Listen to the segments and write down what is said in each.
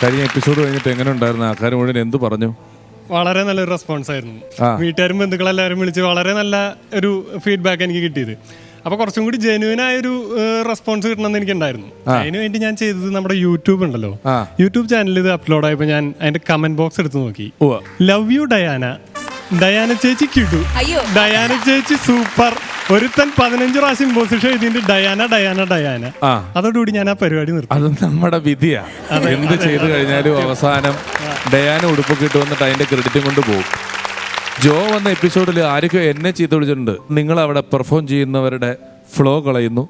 കഴിഞ്ഞ എപ്പിസോഡ് കഴിഞ്ഞിട്ട് എങ്ങനെ ഉണ്ടായിരുന്നു? ആൾക്കാർ മുഴുവൻ എന്ത് പറഞ്ഞു? വളരെ നല്ലൊരു റെസ്പോൺസ് ആയിരുന്നു. വീട്ടുകാരും ബന്ധുക്കളെല്ലാവരും വിളിച്ച് വളരെ നല്ല ഒരു ഫീഡ്ബാക്ക് എനിക്ക് കിട്ടിയത്. അപ്പോൾ കുറച്ചും കൂടി ജെന്യൂൻ ആയൊരു റെസ്പോൺസ് കിട്ടണമെന്ന് എനിക്കുണ്ടായിരുന്നു. അതിന് വേണ്ടി ഞാൻ ചെയ്തത് നമ്മുടെ യൂട്യൂബ് ഉണ്ടല്ലോ, യൂട്യൂബ് ചാനലിൽ ഇത് അപ്ലോഡ് ആയപ്പോൾ ഞാൻ അതിന്റെ കമന്റ് ബോക്സ് എടുത്ത് നോക്കി. ലവ് യു ഡയാന, ഡയാന ചേച്ചി കിടു, ഡയാന ചേച്ചി സൂപ്പർ, ഒരുത്തൻ 15 പ്രാവശ്യം ഇമ്പോസിഷൻ എഴുതിയിട്ട് ഡയാന ഡയാന ഡയാന. അതോടുകൂടി ഞാൻ ആ പരിപാടി നിർത്തി. അത് നമ്മുടെ വിധിയാ. എന്ത് ചെയ്തു കഴിഞ്ഞാലും അവസാനം ഡയാന ഉടുപ്പൊക്കെ ഇട്ട് വന്നിട്ട് അതിന്റെ ക്രെഡിറ്റും കൊണ്ട് പോകും. ജോ വന്ന എപ്പിസോഡിൽ ആരൊക്കെ എന്നെ ചീത്ത വിളിച്ചിട്ടുണ്ട്, നിങ്ങൾ അവിടെ പെർഫോം ചെയ്യുന്നവരുടെ ഫ്ലോ കളയുന്നു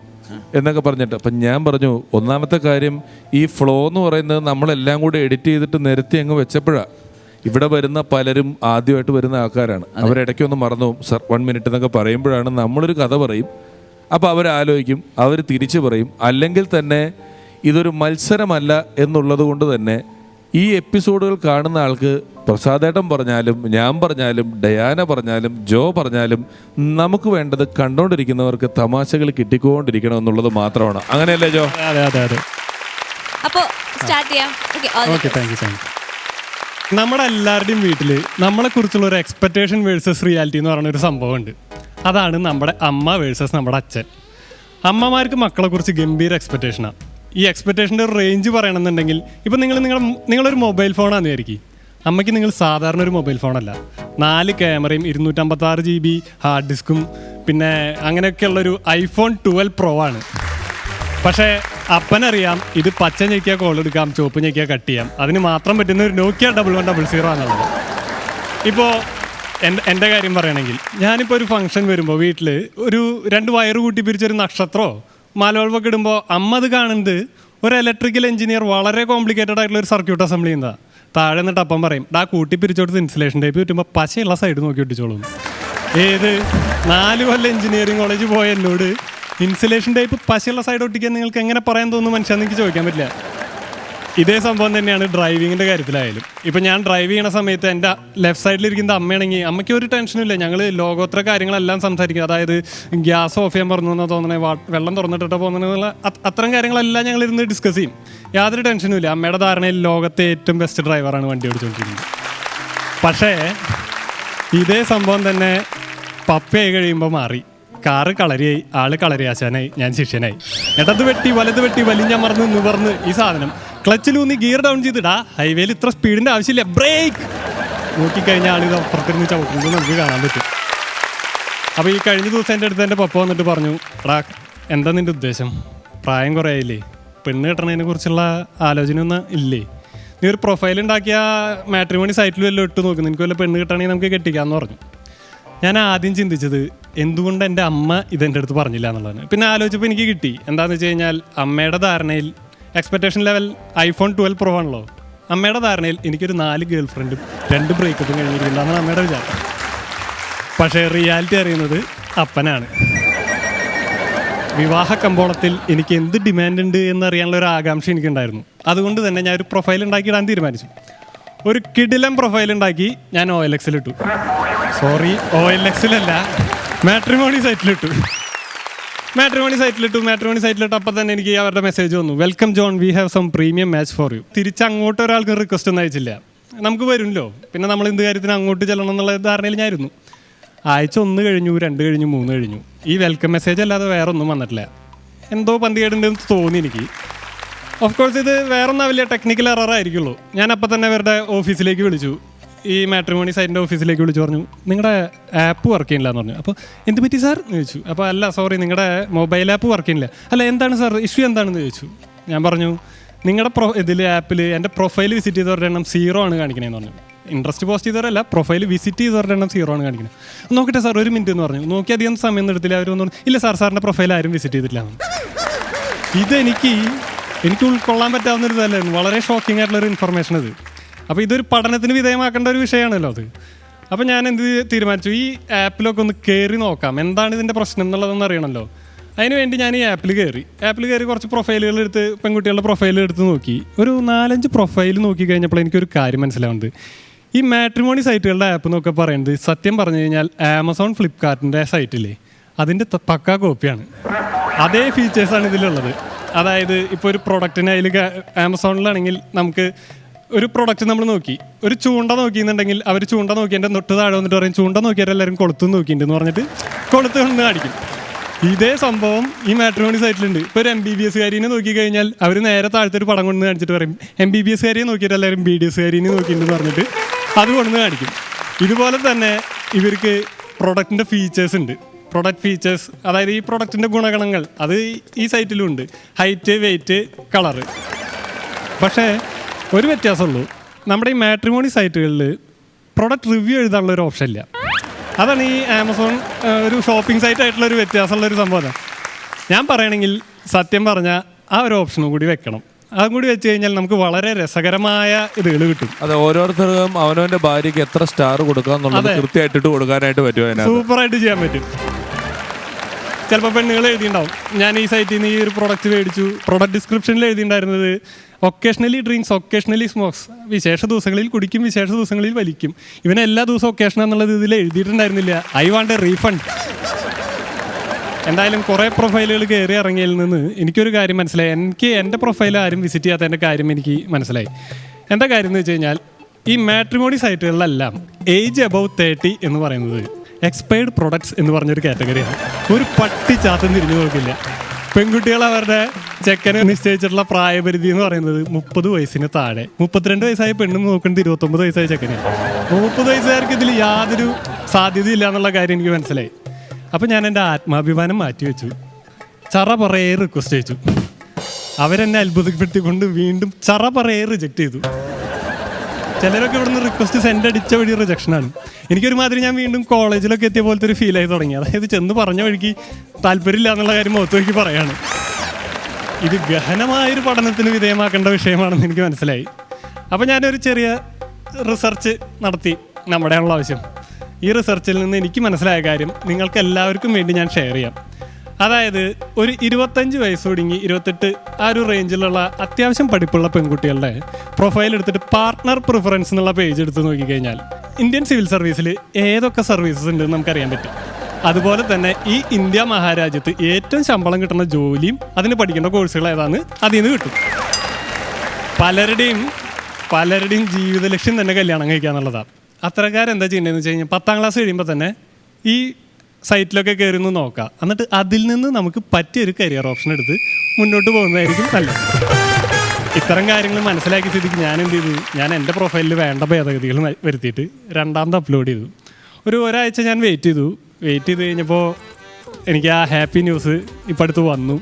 എന്നൊക്കെ പറഞ്ഞിട്ട്. അപ്പം ഞാൻ പറഞ്ഞു, ഒന്നാമത്തെ കാര്യം ഈ ഫ്ലോ എന്ന് പറയുന്നത് നമ്മളെല്ലാം കൂടി എഡിറ്റ് ചെയ്തിട്ട് നിരത്തി അങ്ങ് വെച്ചപ്പോഴാണ്. ഇവിടെ വരുന്ന പലരും ആദ്യമായിട്ട് വരുന്ന ആൾക്കാരാണ്. അവരിടയ്ക്കൊന്ന് മറന്നു പോകും. സർ 1 മിനിറ്റ് എന്നൊക്കെ പറയുമ്പോഴാണ് നമ്മളൊരു കഥ പറയും. അപ്പോൾ അവരാലോചിക്കും, അവർ തിരിച്ചു പറയും. അല്ലെങ്കിൽ തന്നെ ഇതൊരു മത്സരമല്ല എന്നുള്ളത് കൊണ്ട് തന്നെ ഈ എപ്പിസോഡുകൾ കാണുന്ന ആൾക്ക് പ്രസാദേട്ടൻ പറഞ്ഞാലും ഞാൻ പറഞ്ഞാലും ഡയാന പറഞ്ഞാലും ജോ പറഞ്ഞാലും നമുക്ക് വേണ്ടത് കണ്ടോണ്ടിരിക്കുന്നവർക്ക് തമാശകൾ കിട്ടിക്കൊണ്ടിരിക്കണം എന്നുള്ളത് മാത്രമാണ്. അങ്ങനെയല്ലേ ജോ? അപ്പോൾ സ്റ്റാർട്ട് ചെയ്യാം. Okay, thank you. നമ്മുടെ എല്ലാവരുടെയും വീട്ടിൽ നമ്മളെ കുറിച്ചുള്ള ഒരു എക്സ്പെക്ടേഷൻ വേഴ്സസ് റിയാലിറ്റി എന്ന് പറയുന്ന ഒരു സംഭവമുണ്ട്. അതാണ് നമ്മുടെ അമ്മ വേഴ്സസ് നമ്മുടെ അച്ഛൻ. അമ്മമാർക്ക് മക്കളെ കുറിച്ച് ഗംഭീര എക്സ്പെക്ടേഷനാണ്. ഈ എക്സ്പെക്ടേഷൻ്റെ ഒരു റേഞ്ച് പറയണമെന്നുണ്ടെങ്കിൽ ഇപ്പം നിങ്ങളൊരു മൊബൈൽ ഫോണാണെന്ന് വിചാരിക്കും. അമ്മയ്ക്ക് നിങ്ങൾ സാധാരണ ഒരു മൊബൈൽ ഫോണല്ല, 4 ക്യാമറയും 256 GB ഹാർഡ് ഡിസ്കും പിന്നെ അങ്ങനെയൊക്കെയുള്ളൊരു iPhone 12 Pro ആണ്. പക്ഷേ അപ്പനറിയാം ഇത് പച്ച ഞെക്കിയാൽ കോൾ എടുക്കാം, ചുവപ്പ് ഞെക്കിയാൽ കട്ട് ചെയ്യാം. അതിന് മാത്രം പറ്റുന്ന ഒരു നോക്കിയ 1100 ആണുള്ളത്. ഇപ്പോൾ എൻ്റെ കാര്യം പറയുകയാണെങ്കിൽ ഞാനിപ്പോൾ ഒരു ഫംഗ്ഷൻ വരുമ്പോൾ വീട്ടിൽ ഒരു 2 വയറ് കൂട്ടി പിരിച്ചൊരു നക്ഷത്രമോ മാലവളവൊക്കെ ഇടുമ്പോൾ അമ്മ അത് കാണുന്നത് ഒരു ഇലക്ട്രിക്കൽ എഞ്ചിനീയർ വളരെ കോംപ്ലിക്കേറ്റഡ് ആയിട്ടുള്ള ഒരു സർക്യൂട്ട് അസംബ്ലി ചെയ്യുന്നതാണ്. താഴെ നിന്നിട്ട് അപ്പം പറയും, ആ കൂട്ടി പിരിച്ചോട്ട് ഇൻസുലേഷൻ ടൈപ്പ് കിട്ടുമ്പോൾ പശയുള്ള സൈഡ് നോക്കി ഒട്ടിച്ചോളും. ഏത് 4 കൊല്ലം എഞ്ചിനീയറിംഗ് കോളേജ് പോയ എന്നോട് ഇൻസുലേഷൻ ടൈപ്പ് പശയുള്ള സൈഡ് ഒട്ടിക്കാൻ നിങ്ങൾക്ക് എങ്ങനെ പറയാൻ തോന്നുന്നു മനുഷ്യൻ? എനിക്ക് ചോദിക്കാൻ പറ്റില്ല. ഇതേ സംഭവം തന്നെയാണ് ഡ്രൈവിങ്ങിൻ്റെ കാര്യത്തിലായാലും. ഇപ്പം ഞാൻ ഡ്രൈവ് ചെയ്യണ സമയത്ത് എൻ്റെ ലെഫ്റ്റ് സൈഡിലിരിക്കുന്ന അമ്മയാണെങ്കിൽ അമ്മയ്ക്ക് ഒരു ടെൻഷനും ഇല്ല. ഞങ്ങൾ ലോകോത്തര കാര്യങ്ങളെല്ലാം സംസാരിക്കും. അതായത് ഗ്യാസ് ഓഫ് ചെയ്യാൻ പറഞ്ഞു എന്നാ തോന്നണേ, വെള്ളം തുറന്നിട്ടിട്ട് പോകുന്നുള്ള അത്തരം കാര്യങ്ങളെല്ലാം ഞങ്ങളിരുന്ന് ഡിസ്കസ് ചെയ്യും. യാതൊരു ടെൻഷനും ഇല്ല. അമ്മയുടെ ധാരണയിൽ ലോകത്തെ ഏറ്റവും ബെസ്റ്റ് ഡ്രൈവറാണ് വണ്ടി ഓടിച്ചുകൊണ്ടിരിക്കുന്നത്. പക്ഷേ ഇതേ സംഭവം തന്നെ പപ്പയായി കഴിയുമ്പോൾ മാറി. കാറ് കളരിയായി, ആള് കളരിയാശാനായി, ഞാൻ ശിഷ്യനായി. ഇടത് വെട്ടി വലത് വെട്ടി വലിഞ്ഞമർന്ന് നിവർന്ന് ഈ സാധനം ക്ലച്ചിലൂന്നി ഗിയർ ഡൗൺ ചെയ്തിടാ. ഹൈവേയിൽ ഇത്ര സ്പീഡിൻ്റെ ആവശ്യമില്ല, ബ്രേക്ക് നോക്കിക്കഴിഞ്ഞാൽ ആൾ ഇത് അപ്പുറത്തിരുന്ന് ചവിട്ടുന്നത് നമുക്ക് കാണാൻ പറ്റും. അപ്പോൾ ഈ കഴിഞ്ഞ ദിവസം എൻ്റെ അടുത്ത് എൻ്റെ പപ്പ വന്നിട്ട് പറഞ്ഞു, എടാ എന്താ നിൻ്റെ ഉദ്ദേശം? പ്രായം കുറേ ആയില്ലേ, പെണ്ണ് കെട്ടണതിനെ കുറിച്ചുള്ള ആലോചന ഒന്നും ഇല്ലേ? നീ ഒരു പ്രൊഫൈൽ ഉണ്ടാക്കിയ മാട്രിമോണി സൈറ്റിൽ വല്ലതും ഇട്ട് നോക്കുന്നു, എനിക്ക് വല്ല പെണ്ണ് കിട്ടണമെങ്കിൽ നമുക്ക് കെട്ടിക്കാമെന്ന് പറഞ്ഞു. ഞാൻ ആദ്യം ചിന്തിച്ചത് എന്തുകൊണ്ട് എൻ്റെ അമ്മ ഇതെൻ്റെ അടുത്ത് പറഞ്ഞില്ല എന്നുള്ളതാണ്. പിന്നെ ആലോചിച്ചപ്പോൾ എനിക്ക് കിട്ടി. എന്താണെന്ന് വെച്ച് കഴിഞ്ഞാൽ അമ്മയുടെ ധാരണയിൽ എക്സ്പെക്ടേഷൻ ലെവൽ iPhone 12 Pro ആണല്ലോ. അമ്മയുടെ ധാരണയിൽ എനിക്കൊരു 4 ഗേൾ ഫ്രണ്ടും 2 ബ്രേക്കപ്പും കഴിഞ്ഞിരിക്കുന്നതാണ് അമ്മയുടെ വിചാരം. പക്ഷേ റിയാലിറ്റി അറിയുന്നത് അപ്പനാണ്. വിവാഹ കമ്പോളത്തിൽ എനിക്ക് എന്ത് ഡിമാൻഡ് ഉണ്ട് എന്നറിയാനുള്ള ഒരു ആകാംക്ഷ എനിക്കുണ്ടായിരുന്നു. അതുകൊണ്ട് തന്നെ ഞാൻ ഒരു പ്രൊഫൈൽ ഉണ്ടാക്കിയിടാൻ തീരുമാനിച്ചു. ഒരു കിടിലം പ്രൊഫൈൽ ഉണ്ടാക്കി ഞാൻ OLX ഇട്ടു. സോറി, OLX-ലല്ല, മാട്രിമോണി സൈറ്റിലിട്ടു. മാട്രിമോണി സൈറ്റിലിട്ട് അപ്പം തന്നെ എനിക്ക് അവരുടെ മെസ്സേജ് വന്നു, welcome John, we have some premium match for you. തിരിച്ച് അങ്ങോട്ട് ഒരാൾക്ക് റിക്വസ്റ്റ് ഒന്നും അയച്ചില്ല. നമുക്ക് വരുമല്ലോ, പിന്നെ നമ്മൾ എന്ത് കാര്യത്തിന് അങ്ങോട്ട് ചെല്ലണം എന്നുള്ള ധാരണയിൽ ഞാനായിരുന്നു. ആഴ്ച 1 കഴിഞ്ഞു, 2 കഴിഞ്ഞു, 3 കഴിഞ്ഞു. ഈ വെൽക്കം മെസ്സേജ് അല്ലാതെ വേറെ ഒന്നും വന്നിട്ടില്ല. എന്തോ പന്തികേടുണ്ടെന്ന് തോന്നി എനിക്ക്. ഓഫ് കോഴ്സ് ഇത് വേറൊന്നും വലിയ ടെക്നിക്കൽ എറർ ആയിരിക്കുള്ളൂ. ഞാൻ അപ്പം തന്നെ അവരുടെ ഓഫീസിലേക്ക് വിളിച്ചു, ഈ മാട്രിമോണി സൈറ്റിൻ്റെ ഓഫീസിലേക്ക് വിളിച്ചു പറഞ്ഞു, നിങ്ങളുടെ ആപ്പ് വർക്ക് ചെയ്യില്ല എന്ന് പറഞ്ഞു. അപ്പോൾ എന്ത് പറ്റി സാർ എന്ന് ചോദിച്ചു. അപ്പോൾ അല്ല സോറി, നിങ്ങളുടെ മൊബൈൽ ആപ്പ് വർക്ക് ചെയ്യില്ല. അല്ല എന്താണ് സാർ ഇഷ്യൂ എന്താണെന്ന് ചോദിച്ചു. ഞാൻ പറഞ്ഞു, നിങ്ങളുടെ ഇതിൽ ആപ്പിൽ എൻ്റെ പ്രൊഫൈൽ വിസിറ്റ് ചെയ്തവരുടെ എണ്ണം 0 ആണ് കാണിക്കണേന്ന് പറഞ്ഞു. ഇൻട്രസ്റ്റ് പോസ്റ്റ് ചെയ്തവരല്ല, പ്രൊഫൈൽ വിസിറ്റ് ചെയ്തവരുടെ എണ്ണം 0 ആണ് കാണിക്കുന്നത്. നോക്കട്ടെ സാർ 1 മിനിറ്റ് എന്ന് പറഞ്ഞു. നോക്കി അധികം സമയം എടുത്തില്ല. അവർ പറഞ്ഞു, ഇല്ല സാറിൻ്റെ പ്രൊഫൈൽ ആരും വിസിറ്റ് ചെയ്തിട്ടില്ല. ഇതെനിക്ക് ഉൾക്കൊള്ളാൻ പറ്റാവുന്നൊരു ഇതല്ലായിരുന്നു. വളരെ ഷോക്കിംഗ് ആയിട്ടുള്ളൊരു ഇൻഫർമേഷൻ ഇത്. അപ്പോൾ ഇതൊരു പഠനത്തിന് വിധേയമാക്കേണ്ട ഒരു വിഷയമാണല്ലോ അത്. അപ്പോൾ ഞാൻ എന്ത് തീരുമാനിച്ചു, ഈ ആപ്പിലൊക്കെ ഒന്ന് കയറി നോക്കാം, എന്താണ് ഇതിൻ്റെ പ്രശ്നം എന്നുള്ളതെന്ന് അറിയണമല്ലോ. അതിനുവേണ്ടി ഞാൻ ഈ ആപ്പിൽ കയറി കുറച്ച് പ്രൊഫൈലുകൾ എടുത്ത്, പെൺകുട്ടികളുടെ പ്രൊഫൈൽ എടുത്ത് നോക്കി. ഒരു 4-5 പ്രൊഫൈൽ നോക്കി കഴിഞ്ഞപ്പോൾ എനിക്കൊരു കാര്യം മനസ്സിലാവുന്നത്, ഈ മാട്രിമോണി സൈറ്റുകളുടെ ആപ്പ് എന്നൊക്കെ പറയുന്നത് സത്യം പറഞ്ഞു കഴിഞ്ഞാൽ ആമസോൺ ഫ്ലിപ്കാർട്ടിൻ്റെ സൈറ്റില്ലേ അതിൻ്റെ പക്കാ കോപ്പിയാണ്. അതേ ഫീച്ചേഴ്സാണ് ഇതിലുള്ളത്. അതായത് ഇപ്പോൾ ഒരു പ്രൊഡക്റ്റിന് അതിൽ ആമസോണിലാണെങ്കിൽ നമുക്ക് ഒരു പ്രൊഡക്റ്റ് നമ്മൾ നോക്കി ഒരു ചൂണ്ട നോക്കിയെന്നുണ്ടെങ്കിൽ അവർ ചൂണ്ട നോക്കിയതിൻ്റെ തൊട്ട് താഴെ വന്നിട്ട് പറയും ചൂണ്ട നോക്കിയാൽ എല്ലാവരും കൊളുത്തും നോക്കിയിട്ടുണ്ടെന്ന് പറഞ്ഞിട്ട് കൊളുത്ത് കൊണ്ട് കാണിക്കും. ഇതേ സംഭവം ഈ മാട്രിമോണി സൈറ്റിലുണ്ട്. ഇപ്പോൾ ഒരു MBBS കാരിനെ നോക്കിക്കഴിഞ്ഞാൽ അവർ നേരെ താഴത്തെ ഒരു പടം കൊണ്ട് കാണിച്ചിട്ട് പറയും MBBS കാരിയെ നോക്കിയിട്ട് എല്ലാവരും BDS കാരിനെ നോക്കിയിട്ടുണ്ടെന്ന് പറഞ്ഞിട്ട് അത് കൊണ്ട് കാണിക്കും. ഇതുപോലെ തന്നെ ഇവർക്ക് പ്രൊഡക്റ്റിൻ്റെ ഫീച്ചേഴ്സ് ഉണ്ട്. പ്രൊഡക്റ്റ് ഫീച്ചേഴ്സ് അതായത് ഈ പ്രൊഡക്റ്റിൻ്റെ ഗുണഗണങ്ങൾ അത് ഈ സൈറ്റിലും ഉണ്ട്. Height, weight, colour. പക്ഷേ ഒരു വ്യത്യാസമുള്ളൂ, നമ്മുടെ ഈ മാട്രിമോണി സൈറ്റുകളിൽ പ്രൊഡക്റ്റ് റിവ്യൂ എഴുതാനുള്ള ഒരു ഓപ്ഷൻ ഇല്ല. അതാണ് ഈ ആമസോൺ ഒരു ഷോപ്പിംഗ് സൈറ്റ് ആയിട്ടുള്ള ഒരു വ്യത്യാസമുള്ളൊരു സംഭവം. ഞാൻ പറയണമെങ്കിൽ സത്യം പറഞ്ഞാൽ ആ ഒരു ഓപ്ഷനും കൂടി വെക്കണം. അതും കൂടി വെച്ച് കഴിഞ്ഞാൽ നമുക്ക് വളരെ രസകരമായ ഇതുകൾ കിട്ടും. അതെ, ഓരോരുത്തർക്കും അവനവന്റെ ഭാര്യയ്ക്ക് എത്ര സ്റ്റാർ കൊടുക്കാന്നുള്ളത് കൃത്യമായിട്ടിട്ട് കൊടുക്കാനായിട്ട് പറ്റുമോ? സൂപ്പറായിട്ട് ചെയ്യാൻ പറ്റും. ചിലപ്പോൾ പെണ്ണുകൾ എഴുതിയിട്ടുണ്ടാവും ഞാൻ ഈ സൈറ്റിൽ നിന്ന് ഈ ഒരു പ്രൊഡക്റ്റ് മേടിച്ചു. പ്രൊഡക്റ്റ് ഡിസ്ക്രിപ്ഷനിൽ എഴുതിയിട്ടുണ്ടായിരുന്നത് ഒക്കേഷണലി ഡ്രിങ്ക്സ്, ഒക്കേഷണലി സ്മോക്സ്, വിശേഷ ദിവസങ്ങളിൽ കുടിക്കും, വിശേഷ ദിവസങ്ങളിൽ വലിക്കും. ഇവനെ എല്ലാ ദിവസവും ഒക്കേഷൻ എന്നുള്ളത് ഇതിൽ എഴുതിയിട്ടുണ്ടായിരുന്നില്ല. I want a refund. എന്തായാലും കുറേ പ്രൊഫൈലുകൾ കയറി ഇറങ്ങിയതിൽ നിന്ന് എനിക്കൊരു കാര്യം മനസ്സിലായി. എനിക്ക് എൻ്റെ പ്രൊഫൈൽ ആരും വിസിറ്റ് ചെയ്യാത്തതിൻ്റെ കാര്യം എനിക്ക് മനസ്സിലായി. എന്താ കാര്യം എന്ന് വെച്ച് കഴിഞ്ഞാൽ ഈ മാട്രിമോണി സൈറ്റുകളിലെല്ലാം ഏജ് അബവ് 30 എന്ന് പറയുന്നത് എക്സ്പയർഡ് പ്രൊഡക്ട്സ് എന്ന് പറഞ്ഞൊരു കാറ്റഗറിയാണ്. ഒരു പട്ടി ചാത്തം തിരിഞ്ഞു നോക്കില്ല. പെൺകുട്ടികൾ അവരുടെ ചെക്കന് നിശ്ചയിച്ചിട്ടുള്ള പ്രായപരിധി എന്ന് പറയുന്നത് 30 വയസ്സിന് താഴെ. 32 വയസ്സായ പെണ്ണും നോക്കുന്നത് 29 വയസ്സായ ചെക്കന്. 30 വയസ്സുകാർക്ക് ഇതിൽ യാതൊരു സാധ്യതയില്ല എന്നുള്ള കാര്യം എനിക്ക് മനസ്സിലായി. അപ്പം ഞാൻ എൻ്റെ ആത്മാഭിമാനം മാറ്റിവെച്ചു. ചറ പറയെ റിക്വസ്റ്റ് അയച്ചു. അവരെന്നെ അത്ഭുതപ്പെടുത്തിക്കൊണ്ട് വീണ്ടും ചറ പറയെ റിജക്റ്റ് ചെയ്തു. ചിലരൊക്കെ ഇവിടുന്ന് റിക്വസ്റ്റ് സെൻഡ് അടിച്ച വഴി റിജക്ഷനാണ്. എനിക്കൊരുമാതിരി ഞാൻ വീണ്ടും കോളേജിലൊക്കെ എത്തിയ പോലത്തെ ഒരു ഫീലായി തുടങ്ങി. അതായത് ചെന്ന് പറഞ്ഞ വഴിക്ക് താല്പര്യമില്ല എന്നുള്ള കാര്യം മുഖത്ത് നോക്കി പറയാണ്. ഇത് ഗഹനമായൊരു പഠനത്തിന് വിധേയമാക്കേണ്ട വിഷയമാണെന്ന് എനിക്ക് മനസ്സിലായി. അപ്പോൾ ഞാനൊരു ചെറിയ റിസർച്ച് നടത്തി. നമ്മുടെയുള്ള ആവശ്യം. ഈ റിസർച്ചിൽ നിന്ന് എനിക്ക് മനസ്സിലായ കാര്യം നിങ്ങൾക്ക് എല്ലാവർക്കും വേണ്ടി ഞാൻ ഷെയർ ചെയ്യാം. അതായത് ഒരു 25 വയസ്സ് ഒടുങ്ങി 28 ആ ഒരു റേഞ്ചിലുള്ള അത്യാവശ്യം പഠിപ്പുള്ള പെൺകുട്ടികളുടെ പ്രൊഫൈൽ എടുത്തിട്ട് പാർട്ട്ണർ പ്രിഫറൻസ് എന്നുള്ള പേജ് എടുത്ത് നോക്കിക്കഴിഞ്ഞാൽ ഇന്ത്യൻ സിവിൽ സർവീസിൽ ഏതൊക്കെ സർവീസസ് ഉണ്ടെന്ന് നമുക്കറിയാൻ പറ്റും. അതുപോലെ തന്നെ ഈ ഇന്ത്യ മഹാരാജ്യത്ത് ഏറ്റവും ശമ്പളം കിട്ടുന്ന ജോലിയും അതിന് പഠിക്കേണ്ട കോഴ്സുകൾ ഏതാണെന്ന് അതിൽ നിന്ന് കിട്ടും. പലരുടെയും ജീവിത ലക്ഷ്യം തന്നെ കല്യാണം കഴിക്കുക എന്നുള്ളതാണ്. അത്രക്കാരെന്താ ചെയ്യേണ്ടതെന്ന് വെച്ച് കഴിഞ്ഞാൽ 10ാം ക്ലാസ് കഴിയുമ്പോൾ തന്നെ ഈ സൈറ്റിലൊക്കെ കയറി ഒന്ന് നോക്കാം. എന്നിട്ട് അതിൽ നിന്ന് നമുക്ക് പറ്റിയൊരു കരിയർ ഓപ്ഷൻ എടുത്ത് മുന്നോട്ട് പോകുന്നതായിരിക്കും നല്ലത്. ഇത്തരം കാര്യങ്ങൾ മനസ്സിലാക്കിയ സ്ഥിതിക്ക് ഞാൻ എന്ത് ചെയ്തു, ഞാൻ എൻ്റെ പ്രൊഫൈലിൽ വേണ്ട ഭേദഗതികൾ വരുത്തിയിട്ട് രണ്ടാമത് അപ്ലോഡ് ചെയ്തു. ഒരാഴ്ച ഞാൻ വെയിറ്റ് ചെയ്ത് കഴിഞ്ഞപ്പോൾ എനിക്ക് ആ ഹാപ്പി ന്യൂസ് ഇപ്പം അടുത്ത് വന്നു.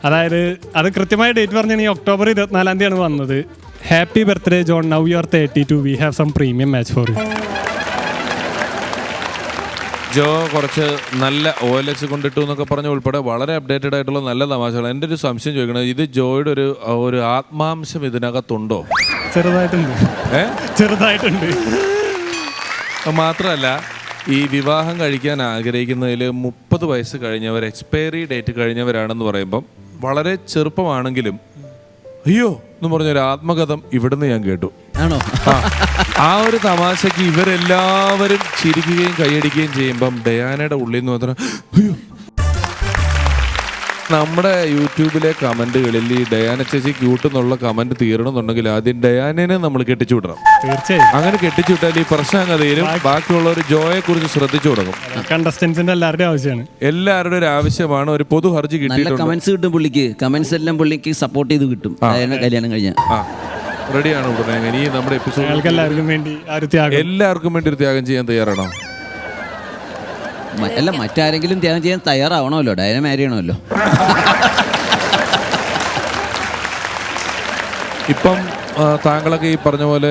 അതായത് അത് കൃത്യമായ ഡേറ്റ് പറഞ്ഞാൽ ഈ ഒക്ടോബർ 24-ാം തീയതിയാണ് വന്നത്. Happy birthday John, now you are 32, we have some premium match for you. ജോ കുറച്ച് നല്ല OLX കൊണ്ടിട്ടു എന്നൊക്കെ പറഞ്ഞ ഉൾപ്പെടെ വളരെ അപ്ഡേറ്റഡ് ആയിട്ടുള്ള നല്ല തമാശകൾ. എൻ്റെ ഒരു സംശയം ചോദിക്കണത്, ഇത് ജോയുടെ ഒരു ആത്മാംശം ഇതിനകത്തുണ്ടോ? ചെറുതായിട്ടുണ്ട്. മാത്രമല്ല ഈ വിവാഹം കഴിക്കാൻ ആഗ്രഹിക്കുന്നതിൽ 30 വയസ്സ് കഴിഞ്ഞവർ, എക്സ്പയറി ഡേറ്റ് കഴിഞ്ഞവരാണെന്ന് പറയുമ്പം വളരെ ചെറുപ്പമാണെങ്കിലും അയ്യോ എന്ന് പറഞ്ഞൊരു ആത്മകഥം ഇവിടുന്ന് ഞാൻ കേട്ടു. ആണോ? ആ ഒരു തമാശക്ക് ഇവരെല്ലാവരും ചിരിക്കുകയും കൈയടിക്കുകയും ചെയ്യുമ്പം ഡയാനയുടെ ഉള്ളിൽ നിന്ന് മാത്രം അയ്യോ. നമ്മുടെ യൂട്യൂബിലെ കമന്റുകളിൽ ഈ ഡയാന ചേച്ചി ക്യൂട്ട് എന്നുള്ള കമന്റ് തീരണമെന്നുണ്ടെങ്കിൽ ആദ്യം ഡയാനെ നമ്മൾ കെട്ടിച്ചു വിടണം. തീർച്ചയായും അങ്ങനെ കെട്ടിച്ചു വിട്ടാൽ ഈ പ്രശ്നഗതിയിലും ബാക്കിയുള്ളവർ ജോയെ കുറിച്ച് ശ്രദ്ധിച്ചു തുടങ്ങും. കണ്ടസ്റ്റൻസിന്റെ എല്ലാവരുടെയും ആവശ്യമാണ്, എല്ലാവരുടെ ഒരു ആവശ്യമാണ്. ഒരു പൊതു ഹർജി കിട്ടിയിട്ടുണ്ട്. കമന്റ്സ് കിട്ടും പുള്ളിക്ക്, കമന്റ്സ് എല്ലാം പുള്ളിക്ക് സപ്പോർട്ട് ചെയ്ത് കിട്ടും. കല്യാണം കഴിഞ്ഞാൽ റെഡിയാണ് ഉടനെ. ഇനി നമ്മുടെ എപ്പിസോഡ് എല്ലാവർക്കും വേണ്ടി ഒരു ത്യാഗം ചെയ്യാൻ തയ്യാറാണോ? അല്ല, മറ്റാരെങ്കിലും ത്യാഗം ചെയ്യാൻ തയ്യാറാവണമല്ലോ. ഡയന മാരി ചെയ്യണമല്ലോ. ഇപ്പം താങ്കളൊക്കെ ഈ പറഞ്ഞ പോലെ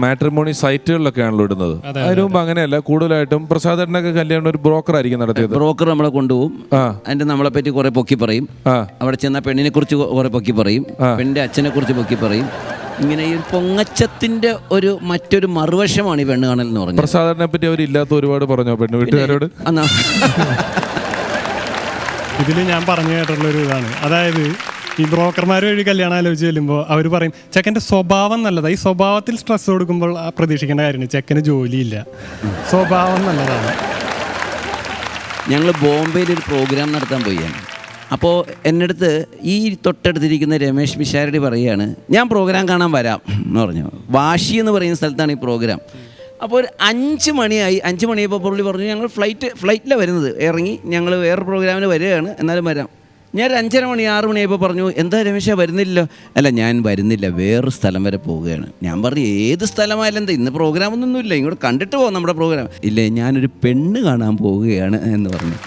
മാട്രിമോണി സൈറ്റുകളിലൊക്കെയാണല്ലോ ഇടുന്നത്. അതിന് മുമ്പ് അങ്ങനെയല്ല, കൂടുതലായിട്ടും പ്രസാദേട്ടനൊക്കെ കല്യാണം ഒരു ബ്രോക്കർ ആയിരിക്കും നടത്തിയത്. ബ്രോക്കർ നമ്മളെ കൊണ്ടുപോകും, അതിന്റെ നമ്മളെ പറ്റി കുറെ പൊക്കി പറയും. അവിടെ ചെന്ന പെണ്ണിനെ കുറിച്ച് കുറെ പൊക്കി പറയും, പെണ്ണിന്റെ അച്ഛനെ കുറിച്ച് പൊക്കി പറയും. ഇങ്ങനെ ഈ പൊങ്ങച്ചത്തിന്റെ മറ്റൊരു മറുവശമാണ് ഈ പെണ്ണ് കാണൽ എന്ന് പറഞ്ഞത്. പ്രസാദേട്ടനെ പറ്റി അവരില്ലാത്ത ഒരുപാട് പറഞ്ഞോ പെണ്ണ് വീട്ടുകാരോട്? ഇതിൽ ഞാൻ പറഞ്ഞു കേട്ടുള്ളൊരു ഇതാണ്, അതായത് ഈ ബ്രോക്കർമാർ വഴി കല്യാണം ആലോചിച്ച് ചെല്ലുമ്പോൾ അവർ പറയും ചെക്കൻ്റെ സ്വഭാവം നല്ലതാണ്. ഈ സ്വഭാവത്തിൽ സ്ട്രെസ് കൊടുക്കുമ്പോൾ പ്രതീക്ഷിക്കേണ്ട കാര്യമാണ്, ചെക്കന് ജോലിയില്ല, സ്വഭാവം നല്ലതാണ്. ഞങ്ങൾ ബോംബെയിൽ ഒരു പ്രോഗ്രാം നടത്താൻ പോയാണ്. അപ്പോൾ എൻ്റെ അടുത്ത് ഈ തൊട്ടടുത്തിരിക്കുന്ന രമേശ് പിഷാരടി പറയുകയാണ്, ഞാൻ പ്രോഗ്രാം കാണാൻ വരാം എന്ന് പറഞ്ഞു. വാശി എന്ന് പറയുന്ന സ്ഥലത്താണ് ഈ പ്രോഗ്രാം. അപ്പോൾ ഒരു 5 മണിയായി. 5 മണിയപ്പോൾ പുള്ളി പറഞ്ഞു, ഞങ്ങൾ ഫ്ലൈറ്റിലാണ് വരുന്നത്, ഇറങ്ങി ഞങ്ങൾ വേറെ പ്രോഗ്രാമിന് വരികയാണ്, എന്നാലും വരാം. ഞാൻ 5:30 മണി 6 മണിയായപ്പോൾ പറഞ്ഞു, എന്താ രമേശ വരുന്നില്ലല്ലോ? അല്ല, ഞാൻ വരുന്നില്ല, വേറൊരു സ്ഥലം വരെ പോവുകയാണ്. ഞാൻ പറഞ്ഞു, ഏത് സ്ഥലമായാലും എന്താ, ഇന്ന് പ്രോഗ്രാമൊന്നുമില്ല, ഇങ്ങോട്ട് കണ്ടിട്ട് പോകാം നമ്മുടെ പ്രോഗ്രാം. ഇല്ലേ, ഞാനൊരു പെണ്ണ് കാണാൻ പോവുകയാണ് എന്ന് പറഞ്ഞു.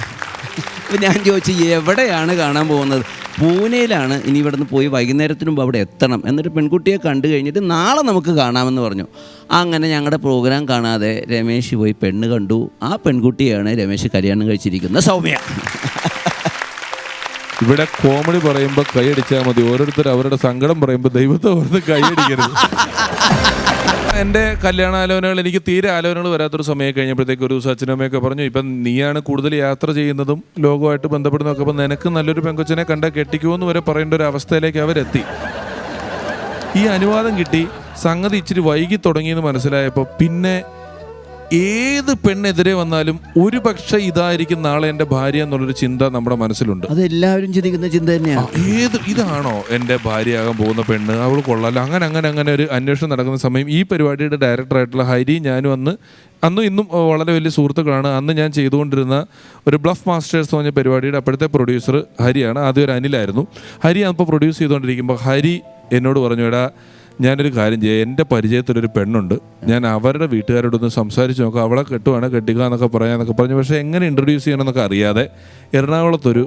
അപ്പോൾ ഞാൻ ചോദിച്ചു, എവിടെയാണ് കാണാൻ പോകുന്നത്? പൂനെയിലാണ്. ഇനി ഇവിടെ നിന്ന് പോയി വൈകുന്നേരത്തിന് മുമ്പ് അവിടെ എത്തണം, എന്നിട്ട് പെൺകുട്ടിയെ കണ്ടു കഴിഞ്ഞിട്ട് നാളെ നമുക്ക് കാണാമെന്ന് പറഞ്ഞു. അങ്ങനെ ഞങ്ങളുടെ പ്രോഗ്രാം കാണാതെ രമേശ് പോയി പെണ്ണ് കണ്ടു. ആ പെൺകുട്ടിയാണ് രമേശ് കല്യാണം കഴിച്ചിരിക്കുന്ന സൗമ്യ. ഇവിടെ കോമഡി പറയുമ്പോൾ കൈയടിച്ചാൽ മതി, ഓരോരുത്തർ അവരുടെ സങ്കടം പറയുമ്പോൾ ദൈവത്തെ ഓർത്ത് കൈയടിക്കരുത്. എൻ്റെ കല്യാണാലോചനകൾ എനിക്ക് തീരെ ആലോചനകൾ വരാത്തൊരു സമയം കഴിഞ്ഞപ്പോഴത്തേക്ക് ഒരു ദിവസം അച്ഛനമ്മയൊക്കെ പറഞ്ഞു, ഇപ്പം നീയാണ് കൂടുതൽ യാത്ര ചെയ്യുന്നതും ലോകമായിട്ട് ബന്ധപ്പെടുന്നതൊക്കെ, അപ്പം നിനക്ക് നല്ലൊരു പെങ്കൊച്ചിനെ കണ്ടാൽ കെട്ടിക്കുമെന്ന് വരെ പറയേണ്ട ഒരു അവസ്ഥയിലേക്ക് അവരെത്തി. ഈ അനുവാദം കിട്ടി. സംഗതി ഇച്ചിരി വൈകി തുടങ്ങിയെന്ന് മനസ്സിലായപ്പോൾ പിന്നെ ഏത് പെണ്ണെതിരെ വന്നാലും ഒരു പക്ഷെ ഇതായിരിക്കും നാളെ എൻ്റെ ഭാര്യ എന്നുള്ളൊരു ചിന്ത നമ്മുടെ മനസ്സിലുണ്ട്. അതെല്ലാവരും ചിന്തിക്കുന്ന ചിന്ത തന്നെയാണ്. ഇതാണോ എൻ്റെ ഭാര്യയാകാൻ പോകുന്ന പെണ്ണ്, അവൾ കൊള്ളാലോ, അങ്ങനെ ഒരു അന്വേഷണം നടക്കുന്ന സമയം ഈ പരിപാടിയുടെ ഡയറക്ടറായിട്ടുള്ള ഹരി ഞാനും അന്നും ഇന്നും വളരെ വലിയ സുഹൃത്തുക്കളാണ്. അന്ന് ഞാൻ ചെയ്തുകൊണ്ടിരുന്ന ഒരു ബ്ലഫ് മാസ്റ്റേഴ്സ് എന്ന് പറഞ്ഞ പരിപാടിയുടെ അപ്പോഴത്തെ പ്രൊഡ്യൂസർ ഹരിയാണ്. ആദ്യം ഒരു അനിലായിരുന്നു. ഹരി അപ്പോൾ പ്രൊഡ്യൂസ് ചെയ്തുകൊണ്ടിരിക്കുമ്പോൾ ഹരി എന്നോട് പറഞ്ഞു, എടാ ഞാനൊരു കാര്യം ചെയ്യാം, എൻ്റെ പരിചയത്തിലൊരു പെണ്ണുണ്ട്, ഞാൻ അവരുടെ വീട്ടുകാരോടൊന്ന് സംസാരിച്ച് നോക്കാം, അവളെ കെട്ടുവാണ് കെട്ടിക്കുക എന്നൊക്കെ പറയാമെന്നൊക്കെ പറഞ്ഞു. പക്ഷേ എങ്ങനെ ഇൻട്രൊഡ്യൂസ് ചെയ്യണമെന്നൊക്കെ അറിയാതെ എറണാകുളത്തൊരു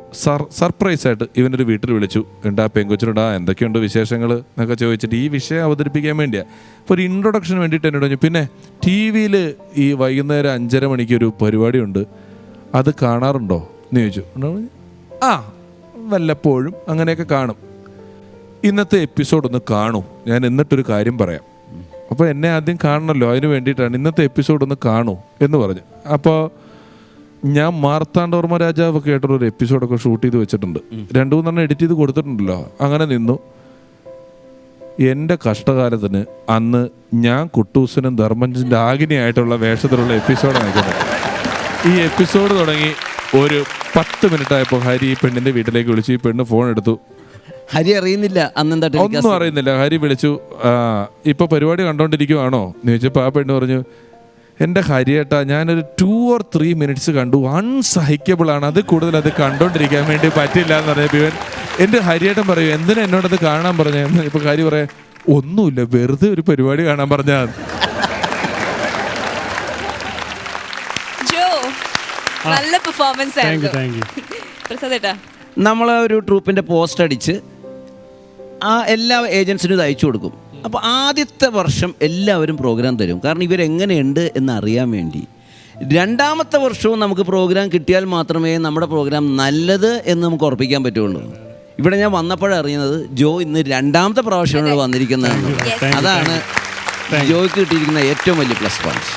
സർപ്രൈസായിട്ട് ഇവനൊരു വീട്ടിൽ വിളിച്ചു. ഉണ്ടാ പെങ്കൊച്ചിനുണ്ടാ എന്തൊക്കെയുണ്ട് വിശേഷങ്ങൾ എന്നൊക്കെ ചോദിച്ചിട്ട് ഈ വിഷയം അവതരിപ്പിക്കാൻ വേണ്ടിയാണ്. അപ്പോൾ ഒരു ഇൻട്രൊഡക്ഷൻ വേണ്ടിയിട്ട് എന്നോട് പറഞ്ഞു, പിന്നെ ടി വിയിൽ ഈ വൈകുന്നേരം 5:30 മണിക്കൊരു പരിപാടിയുണ്ട്, അത് കാണാറുണ്ടോ എന്ന് ചോദിച്ചു. ആ വല്ലപ്പോഴും അങ്ങനെയൊക്കെ കാണും, ഇന്നത്തെ എപ്പിസോഡ് ഒന്ന് കാണൂ, ഞാൻ എന്നിട്ടൊരു കാര്യം പറയാം. അപ്പോൾ എന്നെ ആദ്യം കാണണമല്ലോ, അതിന് വേണ്ടിയിട്ടാണ് ഇന്നത്തെ എപ്പിസോഡ് ഒന്ന് കാണൂ എന്ന് പറഞ്ഞു. അപ്പോൾ ഞാൻ മാർത്താണ്ഡവർമ്മ രാജാവൊക്കെ ആയിട്ടുള്ളൊരു എപ്പിസോഡൊക്കെ ഷൂട്ട് ചെയ്ത് വെച്ചിട്ടുണ്ട്, 2-3 എഡിറ്റ് ചെയ്ത് കൊടുത്തിട്ടുണ്ടല്ലോ. അങ്ങനെ നിന്നു. എൻ്റെ കഷ്ടകാലത്തിന് അന്ന് ഞാൻ കുട്ടൂസനും ധർമ്മജൻ്റെ ആഗ്നിയായിട്ടുള്ള വേഷത്തിലുള്ള എപ്പിസോഡാണ് നിൽക്കുന്നത്. ഈ എപ്പിസോഡ് തുടങ്ങി ഒരു 10 മിനിറ്റ് ആയപ്പോൾ ഹരി ഈ പെണ്ണിൻ്റെ വീട്ടിലേക്ക് വിളിച്ചു. ഈ പെണ്ണ് ഫോൺ എടുത്തു. ഹരി അറിയുന്നില്ല, ഒന്നും അറിയുന്നില്ല. ഹരി വിളിച്ചു, ഇപ്പൊ പരിപാടി കണ്ടോണ്ടിരിക്കുവാണോ എന്ന് ചോദിച്ചപ്പോൾ ആ പെണ്ണ് പറഞ്ഞു, എൻ്റെ ഹരിയേട്ടാ ഞാനൊരു 2 or 3 minutes കണ്ടു, അൺസഹിക്കബിൾ ആണ്, അത് കൂടുതൽ അത് കണ്ടോണ്ടിരിക്കാൻ വേണ്ടി പറ്റില്ല എന്ന് പറഞ്ഞപ്പോൾ ഇവൻ എൻ്റെ ഹരിയേട്ടൻ പറയൂ, എന്തിനാ എന്നോടത് കാണാൻ പറഞ്ഞത്? ഇപ്പൊ ഹരി പറയാം, ഒന്നുമില്ല, വെറുതെ ഒരു പരിപാടി കാണാൻ പറഞ്ഞാൽ. നല്ല പെർഫോമൻസ് ആയിരുന്നു. നമ്മളെ ഒരു ട്രൂപ്പിൻ്റെ പോസ്റ്റ് അടിച്ച് എല്ലാ ഏജൻസിനും ഇത് അയച്ചു കൊടുക്കും. അപ്പോൾ ആദ്യത്തെ വർഷം എല്ലാവരും പ്രോഗ്രാം തരും, കാരണം ഇവരെങ്ങനെയുണ്ട് എന്ന് അറിയാൻ വേണ്ടി. 2ാമത്തെ വർഷവും നമുക്ക് പ്രോഗ്രാം കിട്ടിയാൽ മാത്രമേ നമ്മുടെ പ്രോഗ്രാം നല്ലത് എന്ന് നമുക്ക് ഉറപ്പിക്കാൻ പറ്റുള്ളൂ. ഇവിടെ ഞാൻ വന്നപ്പോഴറിയുന്നത് ജോ ഇന്ന് 2ാമത്തെ പ്രാവശ്യമാണ് വന്നിരിക്കുന്നതാണ്. അതാണ് ജോയ്ക്ക് കിട്ടിയിരിക്കുന്ന ഏറ്റവും വലിയ പ്ലസ് പോയിന്റ്.